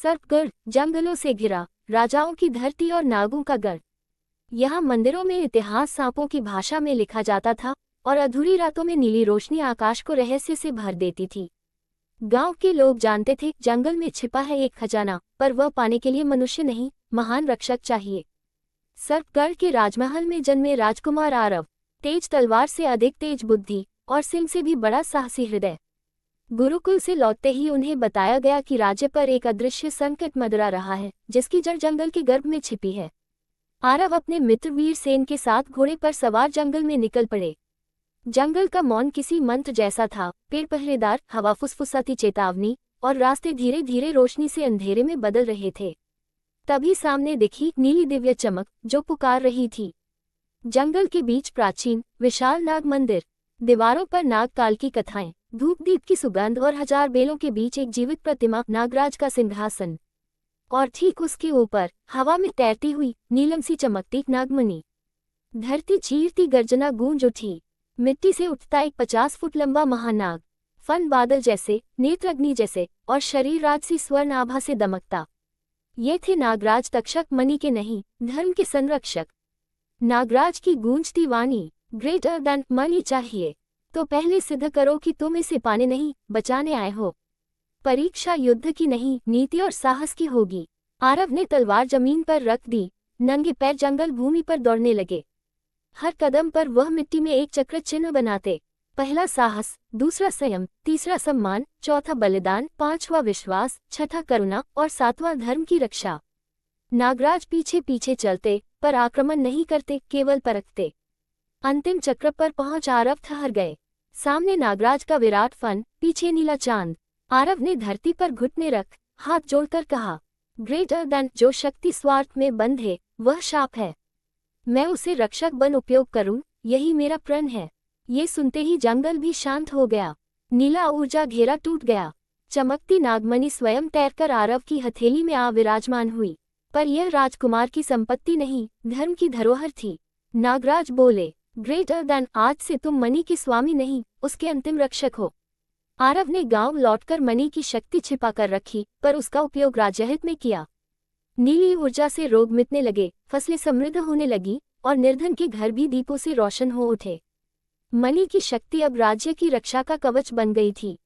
सर्पगढ़ जंगलों से घिरा, राजाओं की धरती और नागों का गढ़। यहाँ मंदिरों में इतिहास सांपों की भाषा में लिखा जाता था और अधूरी रातों में नीली रोशनी आकाश को रहस्य से भर देती थी। गांव के लोग जानते थे जंगल में छिपा है एक खजाना, पर वह पाने के लिए मनुष्य नहीं, महान रक्षक चाहिए। सर्पगढ़ के राजमहल में जन्मे राजकुमार आरव, तेज तलवार से अधिक तेज बुद्धि और सिंह से भी बड़ा साहसी हृदय। गुरुकुल से लौटते ही उन्हें बताया गया कि राज्य पर एक अदृश्य संकट मंडरा रहा है, जिसकी जड़ जंगल के गर्भ में छिपी है। आरव अपने मित्र वीर सेन के साथ घोड़े पर सवार जंगल में निकल पड़े। जंगल का मौन किसी मंत्र जैसा था, पेड़ पहरेदार, हवा फुसफुसाती चेतावनी और रास्ते धीरे धीरे रोशनी से अंधेरे में बदल रहे थे। तभी सामने दिखी नीली दिव्य चमक जो पुकार रही थी। जंगल के बीच प्राचीन विशाल नाग मंदिर, दीवारों पर नागकाल की कथाएं, धूप दीप की सुगंध और हजार बेलों के बीच एक जीवित प्रतिमा, नागराज का सिंहासन। और ठीक उसके ऊपर हवा में तैरती हुई नीलम सी चमकती नागमणि। धरती चीरती गर्जना गूंज उठी। मिट्टी से उठता एक 50 फुट लंबा महानाग, फन बादल जैसे, नेत्र अग्नि जैसे और शरीर राज सी स्वर्ण आभा से दमकता। ये थे नागराज, तक्षक मणि के नहीं, धर्म के संरक्षक। नागराज की गूंजती वाणी, ग्रेटर देन मनी चाहिए तो पहले सिद्ध करो कि तुम इसे पाने नहीं, बचाने आए हो। परीक्षा युद्ध की नहीं, नीति और साहस की होगी। आरव ने तलवार जमीन पर रख दी, नंगे पैर जंगल भूमि पर दौड़ने लगे। हर कदम पर वह मिट्टी में एक चक्र चिन्ह बनाते। पहला साहस, दूसरा संयम, तीसरा सम्मान, चौथा बलिदान, पांचवा विश्वास, छठा करुणा और सातवां धर्म की रक्षा। नागराज पीछे पीछे चलते, पर आक्रमण नहीं करते, केवल परखते। अंतिम चक्र पर पहुंच आरव ठहर गए। सामने नागराज का विराट फन, पीछे नीला चांद। आरव ने धरती पर घुटने रख हाथ जोड़कर कहा, ग्रेटर देन, जो शक्ति स्वार्थ में बंद है वह शाप है। मैं उसे रक्षक बन उपयोग करूं, यही मेरा प्रण है। ये सुनते ही जंगल भी शांत हो गया। नीला ऊर्जा घेरा टूट गया। चमकती नागमणि स्वयं तैरकर आरव की हथेली में आ विराजमान हुई। पर यह राजकुमार की संपत्ति नहीं, धर्म की धरोहर थी। नागराज बोले, ग्रेटर देन, आज से तुम मणि के स्वामी नहीं, उसके अंतिम रक्षक हो। आरव ने गांव लौटकर मणि की शक्ति छिपा कर रखी, पर उसका उपयोग राज्यहित में किया। नीली ऊर्जा से रोग मिटने लगे, फसलें समृद्ध होने लगी और निर्धन के घर भी दीपों से रोशन हो उठे। मणि की शक्ति अब राज्य की रक्षा का कवच बन गई थी।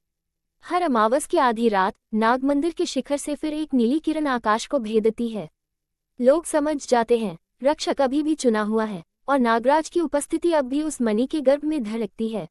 हर अमावस की आधी रात नाग मंदिर के शिखर से फिर एक नीली किरण आकाश को भेदती है। लोग समझ जाते हैं रक्षक अभी भी चुना हुआ है और नागराज की उपस्थिति अब भी उस मणि के गर्भ में धड़कती है।